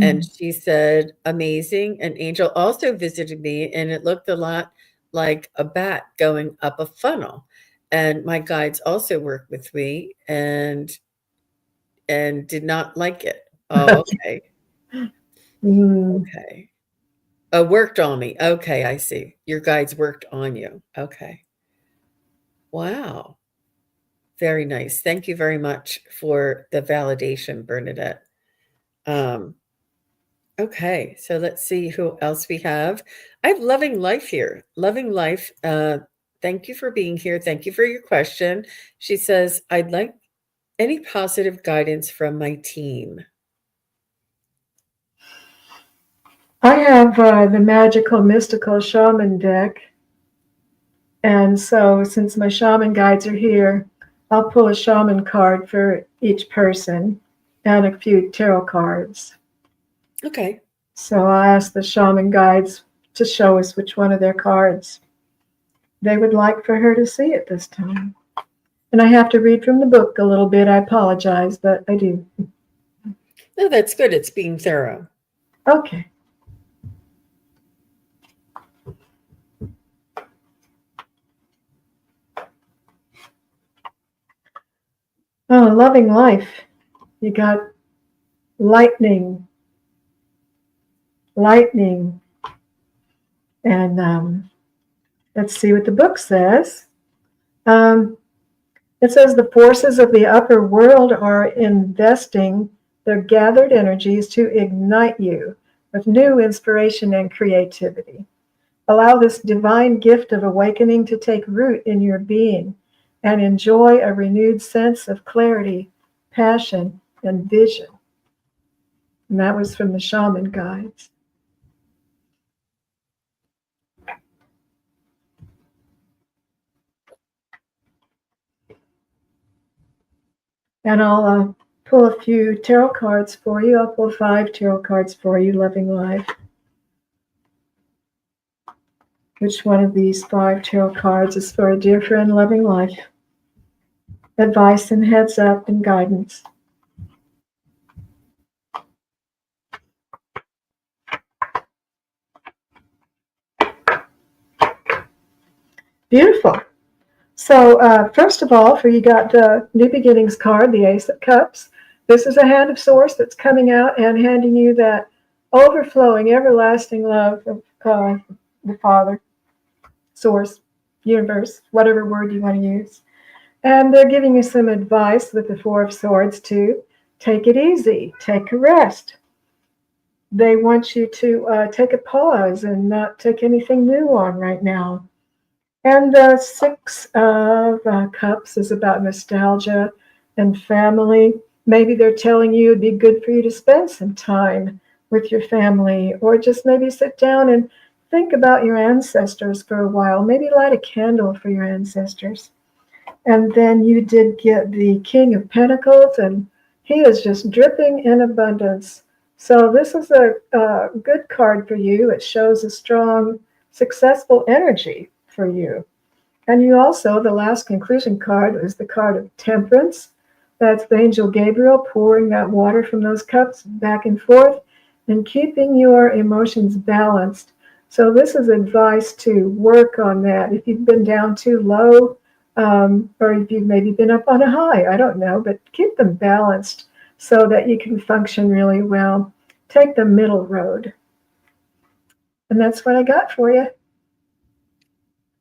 Speaker 1: And
Speaker 2: Mm.
Speaker 1: she said, amazing. An angel also visited me, and it looked a lot like a bat going up a funnel. And my guides also worked with me and did not like it. Oh, okay.
Speaker 2: Mm.
Speaker 1: Okay. Oh, worked on me. Okay, I see. Your guides worked on you. Okay. Wow. Very nice. Thank you very much for the validation, Bernadette. Um, okay, so let's see who else we have. I have Loving Life here. Loving Life, thank you for being here. Thank you for your question. She says, I'd like any positive guidance from my team.
Speaker 2: I have the magical mystical shaman deck. And so, since my shaman guides are here, I'll pull a shaman card for each person and a few tarot cards.
Speaker 1: Okay.
Speaker 2: So, I'll ask the shaman guides to show us which one of their cards they would like for her to see at this time. And I have to read from the book a little bit. I apologize, but I do.
Speaker 1: No, that's good. It's being thorough.
Speaker 2: Okay. Oh, loving life. You got lightning, lightning. And let's see what the book says. Um, it says the forces of the upper world are investing their gathered energies to ignite you with new inspiration and creativity. Allow this divine gift of awakening to take root in your being and enjoy a renewed sense of clarity, passion, and vision. And that was from the Shaman Guides. And I'll pull a few tarot cards for you. I'll pull 5 tarot cards for you, Loving Life. Which one of these 5 tarot cards is for a dear friend, Loving Life? Advice and heads up and guidance. Beautiful. So, first of all, for you got the New Beginnings card, the Ace of Cups. This is a hand of Source that's coming out and handing you that overflowing, everlasting love of God, the Father, Source, Universe, whatever word you want to use. And they're giving you some advice with the Four of Swords to take it easy, take a rest. They want you to take a pause and not take anything new on right now. And the Six of Cups is about nostalgia and family. Maybe they're telling you it'd be good for you to spend some time with your family, or just maybe sit down and think about your ancestors for a while. Maybe light a candle for your ancestors. And then you did get the King of Pentacles, and he is just dripping in abundance. So this is a good card for you. It shows a strong, successful energy for you. And you also, the last conclusion card is the card of Temperance. That's the angel Gabriel pouring that water from those cups back and forth and keeping your emotions balanced. So this is advice to work on that. If you've been down too low, or if you've maybe been up on a high, I don't know, but keep them balanced so that you can function really well. Take the middle road. And that's what I got for you.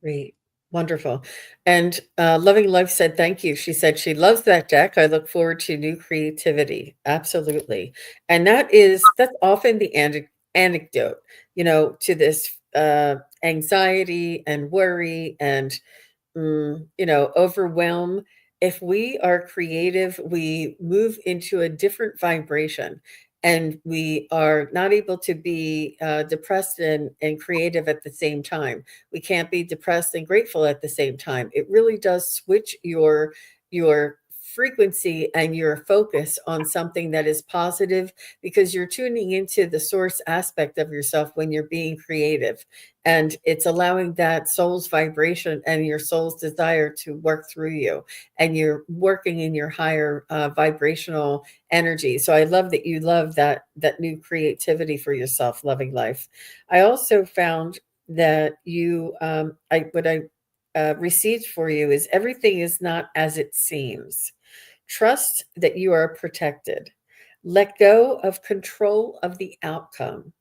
Speaker 1: Great. Wonderful. And Loving Life said, thank you. She said she loves that deck. I look forward to new creativity. Absolutely. And that's often the anecdote, to this anxiety and worry and overwhelm. If we are creative, we move into a different vibration and we are not able to be depressed and creative at the same time. We can't be depressed and grateful at the same time. It really does switch your frequency and your focus on something that is positive, because you're tuning into the source aspect of yourself when you're being creative, and it's allowing that soul's vibration and your soul's desire to work through you, and you're working in your higher vibrational energy. So I love that you love that new creativity for yourself, loving life. I also found that you I what I received for you is everything is not as it seems. Trust that you are protected. Let go of control of the outcome,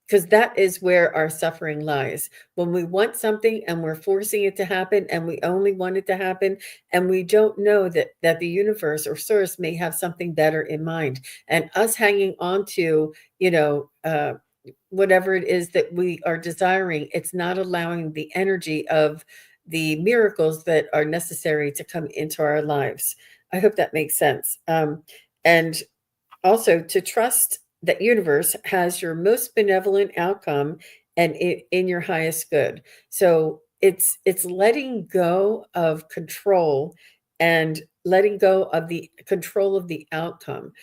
Speaker 1: because that is where our suffering lies. When we want something and we're forcing it to happen, and we only want it to happen, and we don't know that the universe or source may have something better in mind, and us hanging on to, whatever it is that we are desiring, it's not allowing the energy of the miracles that are necessary to come into our lives. I hope that makes sense. And also to trust that universe has your most benevolent outcome and in your highest good. So it's letting go of control and letting go of the control of the outcome.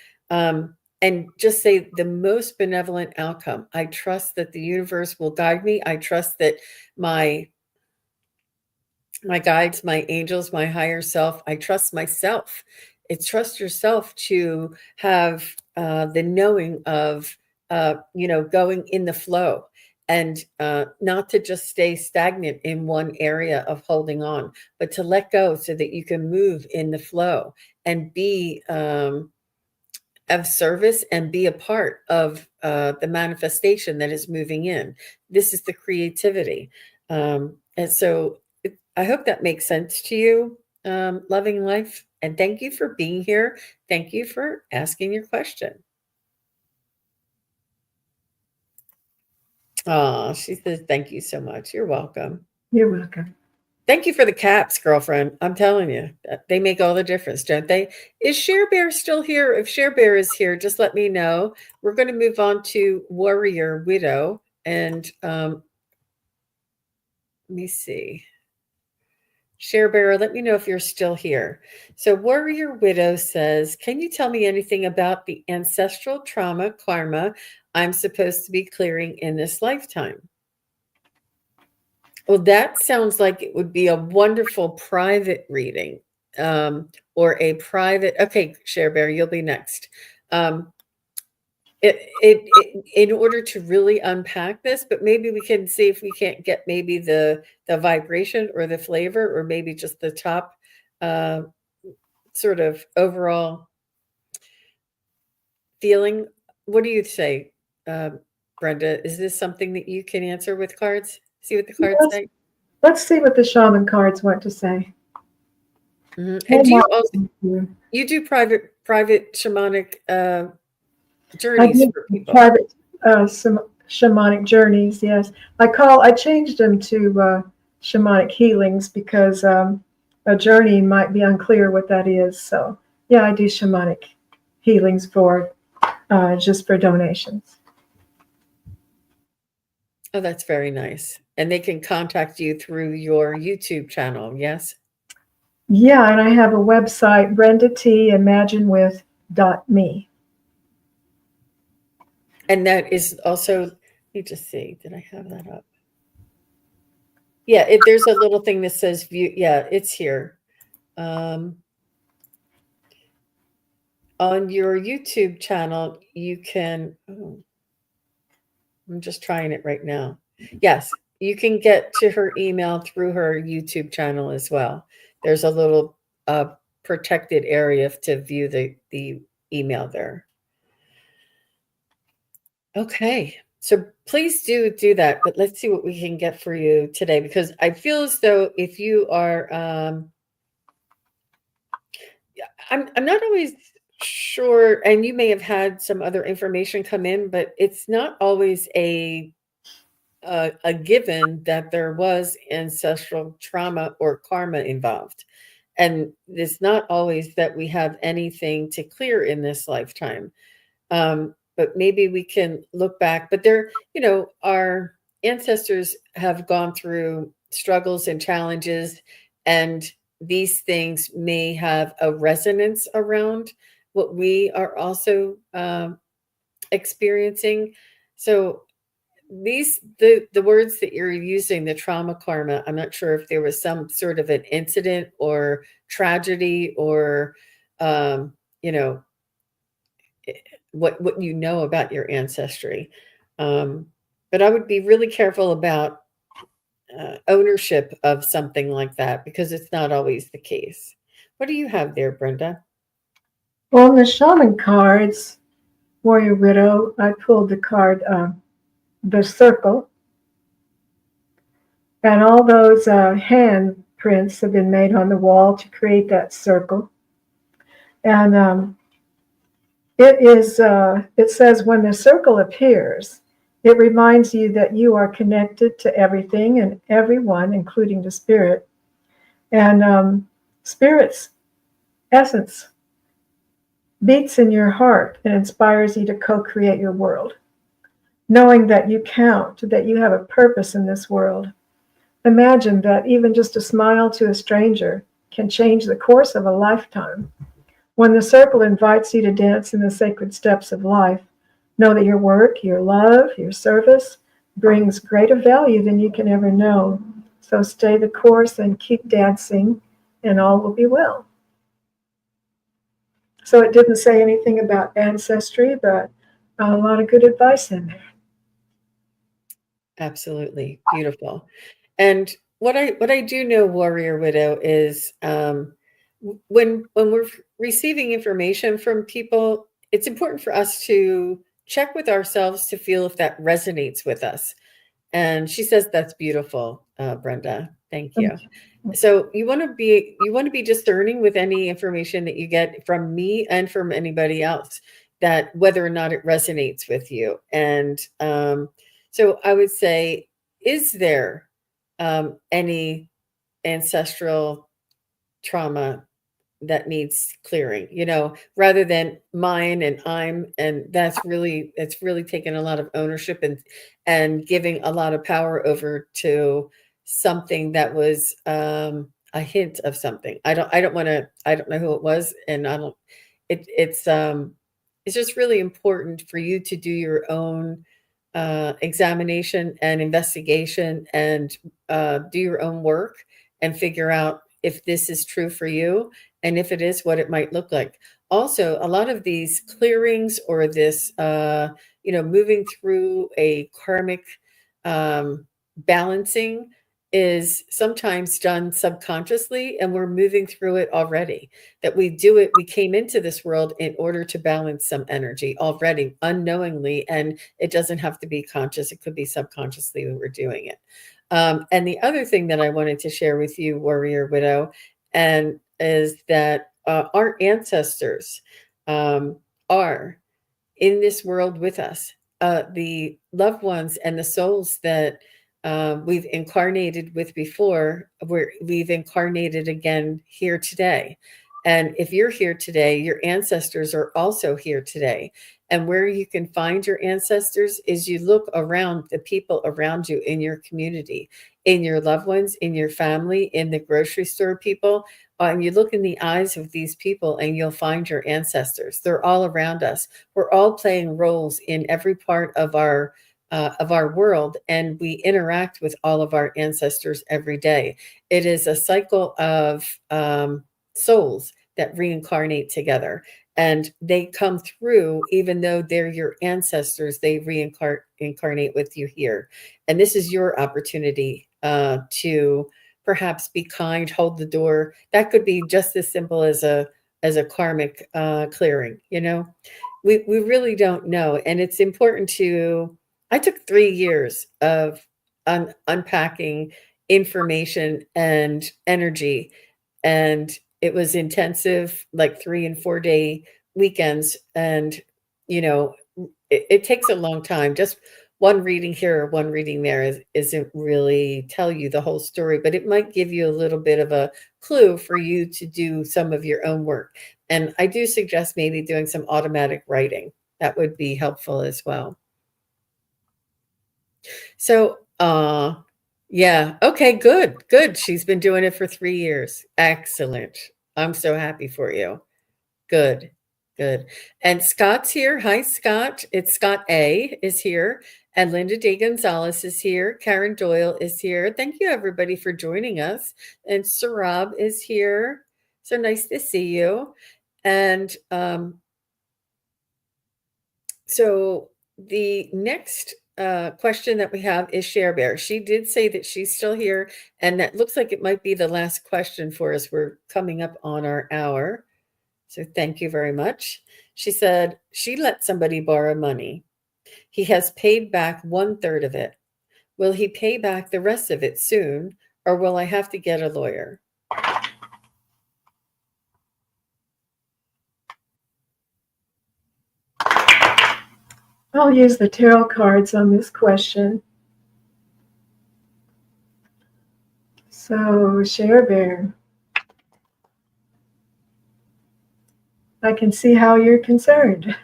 Speaker 1: And just say the most benevolent outcome. I trust that the universe will guide me. I trust that my my guides, my angels, my higher self. I trust myself. It's trust yourself to have the knowing of, going in the flow, and not to just stay stagnant in one area of holding on, but to let go so that you can move in the flow and be of service and be a part of the manifestation that is moving in. This is the creativity. And so I hope that makes sense to you, loving life. And thank you for being here. Thank you for asking your question. Oh, she says, thank you so much. You're welcome.
Speaker 2: You're welcome.
Speaker 1: Thank you for the caps, girlfriend. I'm telling you, they make all the difference, don't they? Is Share Bear still here? If Share Bear is here, just let me know. We're going to move on to Warrior Widow. And let me see. Share Bearer, let me know if you're still here. So, Warrior Widow says, can you tell me anything about the ancestral trauma karma I'm supposed to be clearing in this lifetime? Well, that sounds like it would be a wonderful private reading, or a private. Okay, Share Bear, you'll be next. Um, in order to really unpack this, but maybe we can see if we can't get maybe the vibration or the flavor, or maybe just the top uh, sort of overall feeling. What do you say, uh, Brenda? Is this something that you can answer with cards? See what the cards
Speaker 2: Let's,
Speaker 1: say.
Speaker 2: let's see what the shaman cards want to say.
Speaker 1: And do you also
Speaker 2: I
Speaker 1: you do private shamanic journeys
Speaker 2: do
Speaker 1: for people?
Speaker 2: private some shamanic journeys. Yes, I changed them to shamanic healings because a journey might be unclear what that is. So yeah, I do shamanic healings for just for donations.
Speaker 1: Oh, that's very nice. And they can contact you through your YouTube channel, yes?
Speaker 2: Yeah, and I have a website, brendatImaginewith.me.
Speaker 1: And that is also, let me just see, did I have that up? Yeah, there's a little thing that says view. Yeah, it's here. On your YouTube channel, you can, oh, I'm just trying it right now. Yes, you can get to her email through her YouTube channel as well. There's a little protected area to view the email there. Okay. So please do that, but let's see what we can get for you today, because I feel as though if you are I'm not always sure, and you may have had some other information come in, but it's not always a given that there was ancestral trauma or karma involved. And it's not always that we have anything to clear in this lifetime. But maybe we can look back. But our ancestors have gone through struggles and challenges, and these things may have a resonance around what we are also experiencing. So the words that you're using, the trauma karma, I'm not sure if there was some sort of an incident or tragedy or um, you know what you know about your ancestry. Um, but I would be really careful about ownership of something like that because it's not always the case. What do you have there, Brenda?
Speaker 2: Well, in the shaman cards, Warrior Widow, I pulled the card, the circle, and all those hand prints have been made on the wall to create that circle. And it says when the circle appears, it reminds you that you are connected to everything and everyone, including the spirit. And spirit's essence beats in your heart and inspires you to co-create your world, knowing that you count, that you have a purpose in this world. Imagine that even just a smile to a stranger can change the course of a lifetime. When the circle invites you to dance in the sacred steps of life, know that your work, your love, your service brings greater value than you can ever know. So stay the course and keep dancing, and all will be well. So it didn't say anything about ancestry, but a lot of good advice in there.
Speaker 1: Absolutely beautiful. And what I do know, Warrior Widow, is when we're receiving information from people, it's important for us to check with ourselves to feel if that resonates with us. And she says that's beautiful, Brenda. Thank you. So you want to be discerning with any information that you get from me and from anybody else, that whether or not it resonates with you. And so I would say, is there any ancestral trauma that needs clearing, rather than mine and I'm, and it's really taken a lot of ownership and giving a lot of power over to something that was a hint of something. I don't know who it was, and I don't it's just really important for you to do your own examination and investigation, and do your own work and figure out if this is true for you, and if it is, what it might look like. Also, a lot of these clearings or this, moving through a karmic balancing is sometimes done subconsciously, and we're moving through it already. That we came into this world in order to balance some energy already, unknowingly, and it doesn't have to be conscious. It could be subconsciously we were doing it. And the other thing that I wanted to share with you, Warrior Widow, and is that our ancestors are in this world with us. The loved ones and the souls that we've incarnated with before, we've incarnated again here today. And if you're here today, your ancestors are also here today. And where you can find your ancestors is you look around the people around you in your community, in your loved ones, in your family, in the grocery store people. And you look in the eyes of these people and you'll find your ancestors. They're all around us. We're all playing roles in every part of our world, and we interact with all of our ancestors every day. It is a cycle of souls that reincarnate together, and they come through. Even though they're your ancestors, they reincarnate with you here, and this is your opportunity to perhaps be kind, hold the door. That could be just as simple as a karmic clearing. We really don't know, and it's important to. I took 3 years of unpacking information and energy, and it was intensive, like 3 and 4 day weekends. And you know, it takes a long time. Just one reading here or one reading there isn't really tell you the whole story, but it might give you a little bit of a clue for you to do some of your own work. And I do suggest maybe doing some automatic writing. That would be helpful as well. So, Yeah. Okay, good. Good. She's been doing it for 3 years. Excellent. I'm so happy for you. Good. Good. And Scott's here. Hi, Scott. It's Scott A is here. And Linda D. Gonzalez is here. Karen Doyle is here. Thank you, everybody, for joining us. And Sarab is here. So nice to see you. And so the next question that we have is Share Bear. She did say that she's still here, and that looks like it might be the last question for us. We're coming up on our hour. So thank you very much. She said she let somebody borrow money. He has paid back 1/3 of it. Will he pay back the rest of it soon, or will I have to get a lawyer?
Speaker 2: I'll use the tarot cards on this question. So, Share Bear, I can see how you're concerned.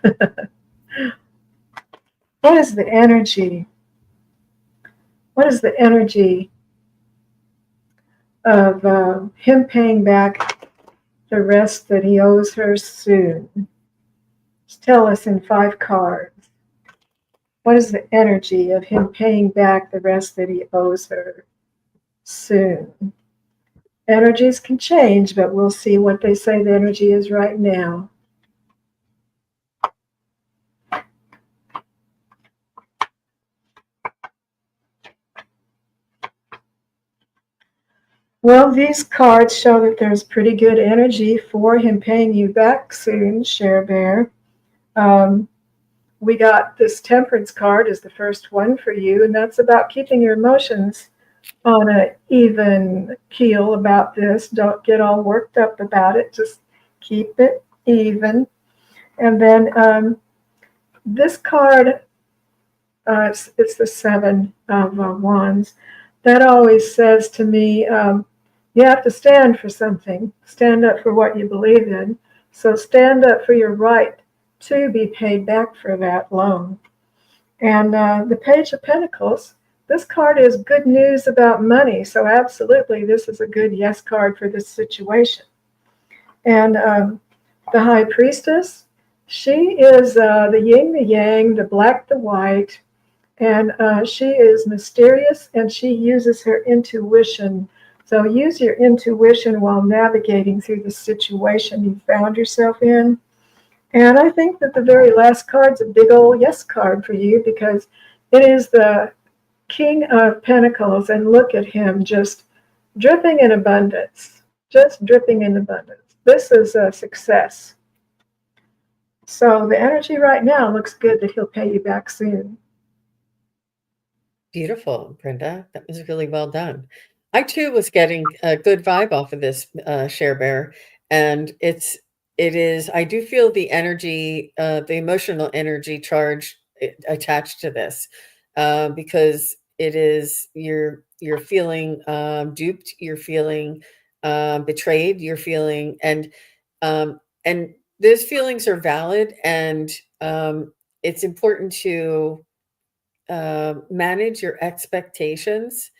Speaker 2: What is the energy? What is the energy of him paying back the rest that he owes her soon? Just tell us in 5 cards. What is the energy of him paying back the rest that he owes her soon? Energies can change, but we'll see what they say the energy is right now. Well, these cards show that there's pretty good energy for him paying you back soon, Share Bear. We got this Temperance card as the first one for you, and that's about keeping your emotions on an even keel about this. Don't get all worked up about it. Just keep it even. And then this card, it's the 7 of Wands. That always says to me, you have to stand for something. Stand up for what you believe in. So stand up for your right to be paid back for that loan. And the Page of Pentacles, this card is good news about money. So absolutely, this is a good yes card for this situation. And the High Priestess, she is the yin, the yang, the black, the white. And she is mysterious, and she uses her intuition. So use your intuition while navigating through the situation you found yourself in. And I think that the very last card's a big old yes card for you, because it is the King of Pentacles, and look at him just dripping in abundance, just dripping in abundance. This is a success. So the energy right now looks good that he'll pay you back soon.
Speaker 1: Beautiful, Brenda. That was really well done. I too was getting a good vibe off of this Share Bear, and it is. I do feel the energy, the emotional energy charge attached to this, because it is you're feeling duped, you're feeling betrayed, you're feeling, and those feelings are valid, and it's important to manage your expectations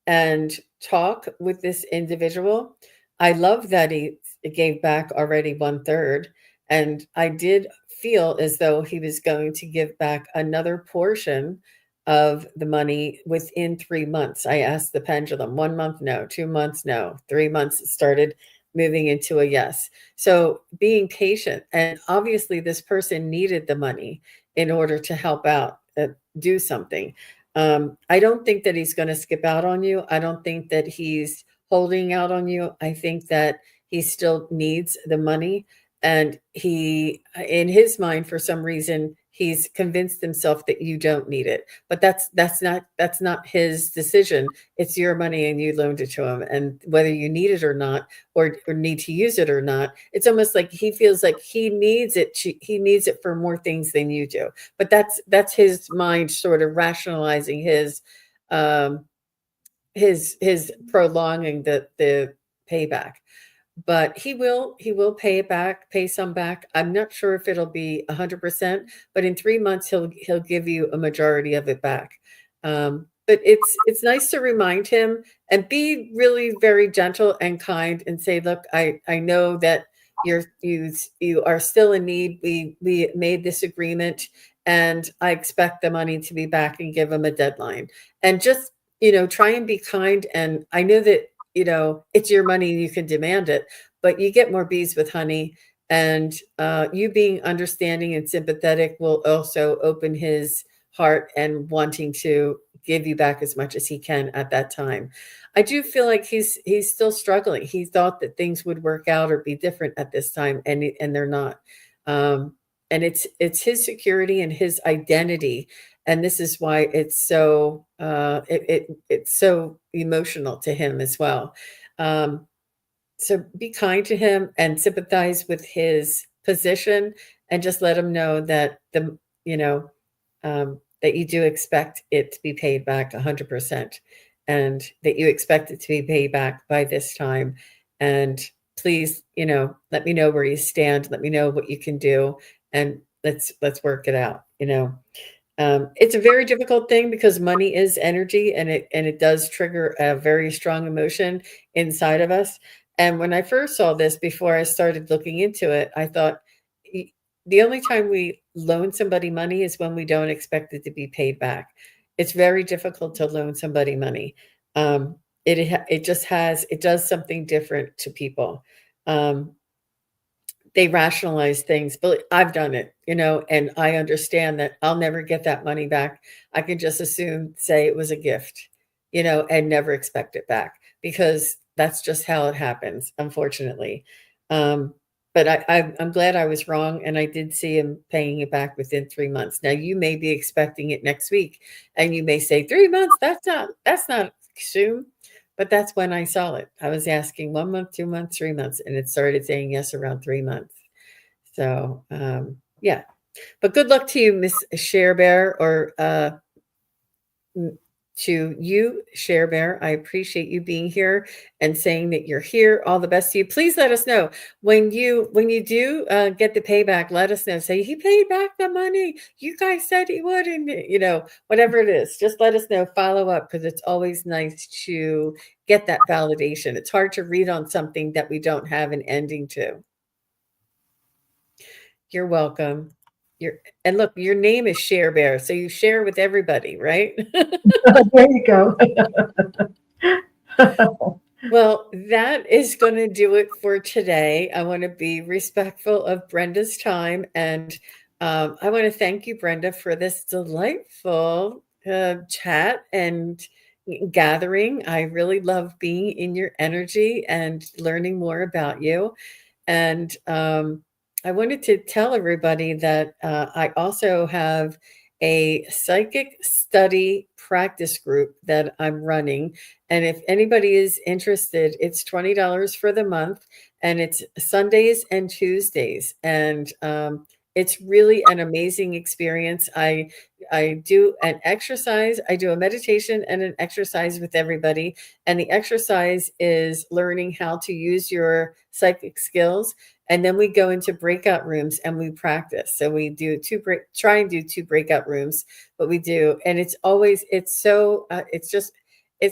Speaker 1: and talk with this individual. I love that he gave back already 1/3, and I did feel as though he was going to give back another portion of the money within 3 months. I asked the pendulum, 1 month, no, 2 months, no, 3 months, it started moving into a yes. So being patient, and obviously this person needed the money in order to help out, do something. I don't think that he's going to skip out on you. I don't think that he's holding out on you. I think that he still needs the money. And he, in his mind, for some reason, he's convinced himself that you don't need it. But that's not his decision. It's your money, and you loaned it to him. And whether you need it or not, or need to use it or not, it's almost like he feels like he needs it. He needs it for more things than you do. But that's his mind sort of rationalizing um his prolonging the payback. But he will pay it back, pay some back. I'm not sure if it'll be 100%, but in 3 months he'll give you a majority of it back. but it's nice to remind him and be really very gentle and kind and say, look, I know that you are still in need. We made this agreement, and I expect the money to be back, and give him a deadline. And just, try and be kind. And I know that, it's your money, you can demand it, but you get more bees with honey. And you being understanding and sympathetic will also open his heart and wanting to give you back as much as he can at that time. I do feel like he's still struggling. He thought that things would work out or be different at this time, and they're not. Um, and it's his security and his identity, and this is why it's so emotional to him as well. Um, so be kind to him and sympathize with his position, and just let him know that you know that you do expect it to be paid back 100%, and that you expect it to be paid back by this time. And please, let me know where you stand. Let me know what you can do, and let's work it out. It's a very difficult thing because money is energy, and it does trigger a very strong emotion inside of us. And when I first saw this, before I started looking into it, I thought, the only time we loan somebody money is when we don't expect it to be paid back. It's very difficult to loan somebody money. It does something different to people. Um, they rationalize things, but I've done it, and I understand that I'll never get that money back. I can just assume say it was a gift, and never expect it back, because that's just how it happens, unfortunately. Um, but I'm glad I was wrong, and I did see him paying it back within 3 months. Now you may be expecting it next week, and you may say 3 months. That's not soon. But that's when I saw it. I was asking 1 month, 2 months, 3 months, and it started saying yes around 3 months. So, yeah. But good luck to you, Miss Share Bear, or to you, Share Bear. I appreciate you being here and saying that you're here. All the best to you. Please let us know when you do get the payback. Let us know. Say he paid back the money. You guys said he would, and whatever it is. Just let us know. Follow up, because it's always nice to get that validation. It's hard to read on something that we don't have an ending to. You're welcome. And look, your name is Share Bear, so you share with everybody, right?
Speaker 2: There you go.
Speaker 1: Well, that is going to do it for today. I want to be respectful of Brenda's time, and I want to thank you, Brenda, for this delightful chat and gathering. I really love being in your energy and learning more about you. And I wanted to tell everybody that I also have a psychic study practice group that I'm running. And if anybody is interested, it's $20 for the month, and it's Sundays and Tuesdays. And it's really an amazing experience. I do an exercise, I do a meditation and an exercise with everybody. And the exercise is learning how to use your psychic skills. And then we go into breakout rooms and we practice. So we do try and do two breakout rooms, but we do. And it's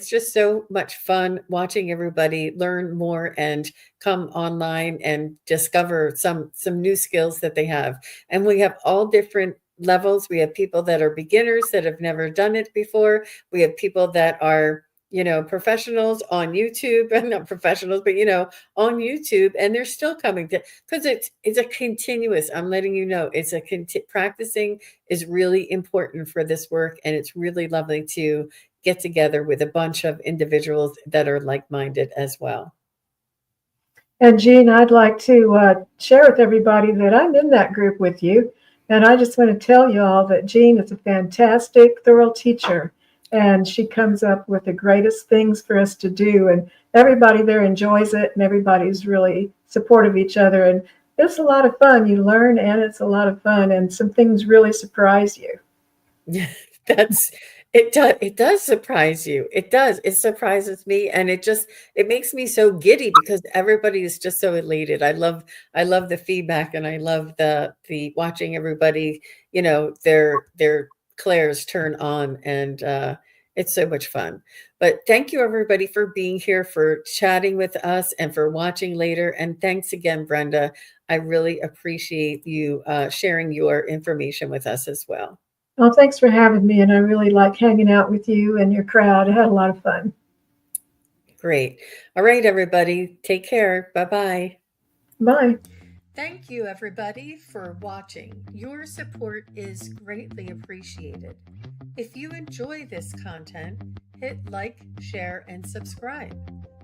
Speaker 1: just so much fun watching everybody learn more and come online and discover some new skills that they have. And we have all different levels. We have people that are beginners that have never done it before. We have people that are, professionals on YouTube, and not professionals, but on YouTube, and they're still coming to, because it's a continuous. I'm letting you know, practicing is really important for this work, and it's really lovely to get together with a bunch of individuals that are like-minded as well.
Speaker 2: And Jean, I'd like to share with everybody that I'm in that group with you. And I just want to tell you all that Jean is a fantastic, thorough teacher. And she comes up with the greatest things for us to do. And everybody there enjoys it, and everybody's really supportive of each other. And it's a lot of fun. You learn, and it's a lot of fun. And some things really surprise you.
Speaker 1: That's it does surprise you. It does. It surprises me, and it makes me so giddy because everybody is just so elated. I love the feedback, and I love the watching everybody, their clairs turn on, and It's so much fun. But thank you, everybody, for being here, for chatting with us, and for watching later. And thanks again, Brenda. I really appreciate you sharing your information with us as well.
Speaker 2: Well, thanks for having me, and I really like hanging out with you and your crowd. I had a lot of fun.
Speaker 1: Great. All right, everybody. Take care. Bye-bye.
Speaker 2: Bye.
Speaker 1: Thank you, everybody, for watching. Your support is greatly appreciated. If you enjoy this content, hit like, share, and subscribe.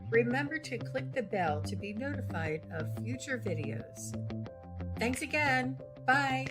Speaker 1: Remember to click the bell to be notified of future videos. Thanks again. Bye.